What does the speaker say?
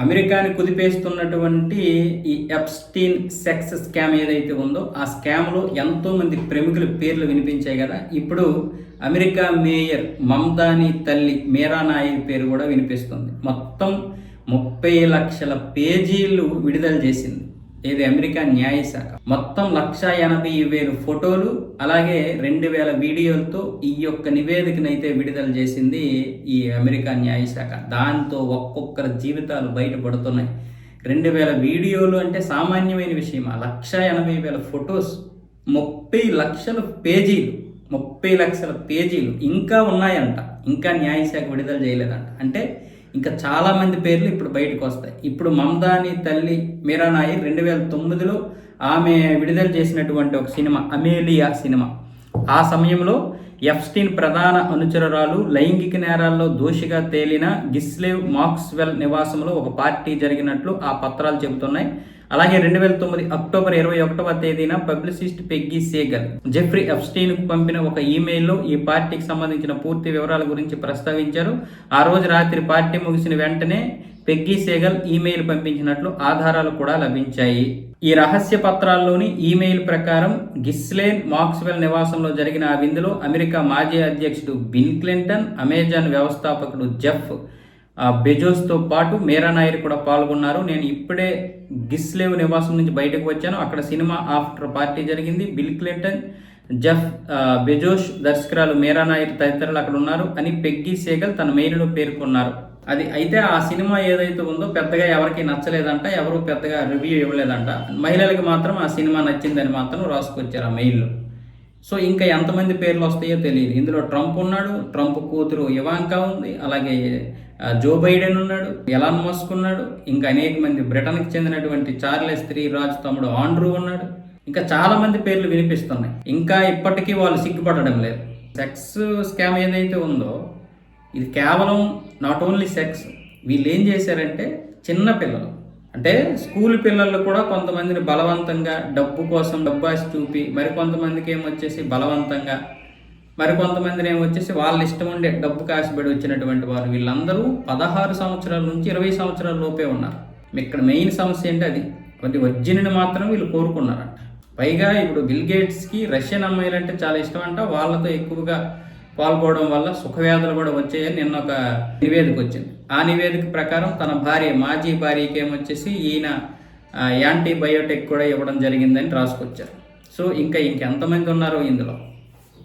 అమెరికాని కుదిపేస్తున్నటువంటి ఈ Epstein sex scam ఏదైతే ఉందో ఆ స్కామ్లో ఎంతోమంది ప్రముఖుల పేర్లు వినిపించాయి కదా. ఇప్పుడు అమెరికా మేయర్ మమ్దాని తల్లి మీరా నాయర్ పేరు కూడా వినిపిస్తుంది. మొత్తం 30 లక్షల పేజీలు విడుదల చేసింది ఇది అమెరికా న్యాయశాఖ. మొత్తం 180,000 ఫోటోలు అలాగే 2,000 వీడియోలతో ఈ యొక్క నివేదికనైతే విడుదల చేసింది ఈ అమెరికా న్యాయశాఖ. దాంతో ఒక్కొక్కరి జీవితాలు బయటపడుతున్నాయి. 2,000 వీడియోలు అంటే సామాన్యమైన విషయమా? 180,000 ఫొటోస్, 30 లక్షల పేజీలు, 30 లక్షల పేజీలు ఇంకా ఉన్నాయంట. ఇంకా న్యాయశాఖ విడుదల చేయలేదంట. అంటే ఇంకా చాలామంది పేర్లు ఇప్పుడు బయటకు వస్తాయి. ఇప్పుడు మమ్దాని తల్లి మీరా నాయర్ 2009లో ఆమె విడుదల చేసినటువంటి ఒక సినిమా అమేలియా సినిమా, ఆ సమయంలో ఎప్స్టీన్ ప్రధాన అనుచరురాలు లైంగిక నేరాల్లో దోషిగా తేలిన గిస్లేవ్ మాక్స్వెల్ నివాసంలో ఒక పార్టీ జరిగినట్లు ఆ పత్రాలు చెబుతున్నాయి. అలాగే 2009 అక్టోబర్ 21వ తేదీన పబ్లిసిస్ట్ పెగ్గీ సేగల్ జెఫ్రీ ఎప్స్టీన్కు పంపిన ఒక ఈమెయిల్లో ఈ పార్టీకి సంబంధించిన పూర్తి వివరాల గురించి ప్రస్తావించారు. ఆ రోజు రాత్రి పార్టీ ముగిసిన వెంటనే పెగ్గీ సేగల్ ఈమెయిల్ పంపించినట్లు ఆధారాలు కూడా లభించాయి. ఈ రహస్య పత్రాల్లోని ఈమెయిల్ ప్రకారం గిస్లేన్ మాక్స్వెల్ నివాసంలో జరిగిన ఆ విందులో అమెరికా మాజీ అధ్యక్షుడు బిల్ క్లింటన్, అమెజాన్ వ్యవస్థాపకుడు జెఫ్ బెజోస్తో పాటు మీరా నాయర్ కూడా పాల్గొన్నారు. నేను ఇప్పుడే గిస్లేవ్ నివాసం నుంచి బయటకు వచ్చాను. అక్కడ సినిమా ఆఫ్టర్ పార్టీ జరిగింది. బిల్ క్లింటన్, జెఫ్ బెజోస్, దర్శకురాలు మీరా నాయర్ తదితరులు అక్కడ ఉన్నారు అని పెగ్గీ సేగల్ తన మెయిల్లో పేర్కొన్నారు. అది అయితే ఆ సినిమా ఏదైతే ఉందో పెద్దగా ఎవరికి నచ్చలేదంట, ఎవరు పెద్దగా రివ్యూ ఇవ్వలేదంట. మహిళలకు మాత్రం ఆ సినిమా నచ్చిందని మాత్రం రాసుకొచ్చారు ఆ మెయిల్లో. సో ఇంకా ఎంతమంది పేర్లు వస్తాయో తెలియదు. ఇందులో ట్రంప్ ఉన్నాడు, ట్రంప్ కూతురు ఇవాంకా ఉంది, అలాగే జో బైడెన్ ఉన్నాడు, ఎలాన్ మస్క్ ఉన్నాడు, ఇంకా అనేక మంది బ్రిటన్కి చెందినటువంటి చార్లెస్ III రాజు తమ్ముడు ఆండ్రూ ఉన్నాడు. ఇంకా చాలా మంది పేర్లు వినిపిస్తున్నాయి. ఇంకా ఇప్పటికీ వాళ్ళు సిగ్గుపడడం లేదు. సెక్స్ స్కామ్ ఏదైతే ఉందో ఇది కేవలం నాట్ ఓన్లీ సెక్స్. వీళ్ళు ఏం చేశారంటే చిన్న పిల్లలు అంటే స్కూల్ పిల్లలు కూడా కొంతమందిని బలవంతంగా డబ్బు కోసం డబ్బాసి చూపి, మరికొంతమందికి ఏమొచ్చేసి బలవంతంగా, మరికొంతమందిని ఏమొచ్చేసి వాళ్ళ ఇష్టం ఉండే డబ్బు కాసిబడి వచ్చినటువంటి వారు. వీళ్ళందరూ 16 సంవత్సరాల నుంచి 20 సంవత్సరాల లోపే ఉన్నారు. ఇక్కడ మెయిన్ సమస్య ఏంటి అది వర్జిన్ని మాత్రం వీళ్ళు కోరుకున్నారంట. పైగా ఇప్పుడు బిల్ గేట్స్కి రష్యన్ అమ్మాయిలంటే చాలా ఇష్టం అంట. వాళ్ళతో ఎక్కువగా పాల్గొనడం వల్ల సుఖవ్యాధులు కూడా వచ్చాయని నిన్న ఒక నివేదిక వచ్చింది. ఆ నివేదిక ప్రకారం తన భార్య, మాజీ భార్యకి ఏమొచ్చేసి ఈయన యాంటీబయోటిక్ కూడా ఇవ్వడం జరిగిందని రాసుకొచ్చారు. సో ఇంకా ఇంకెంతమంది ఉన్నారో ఇందులో.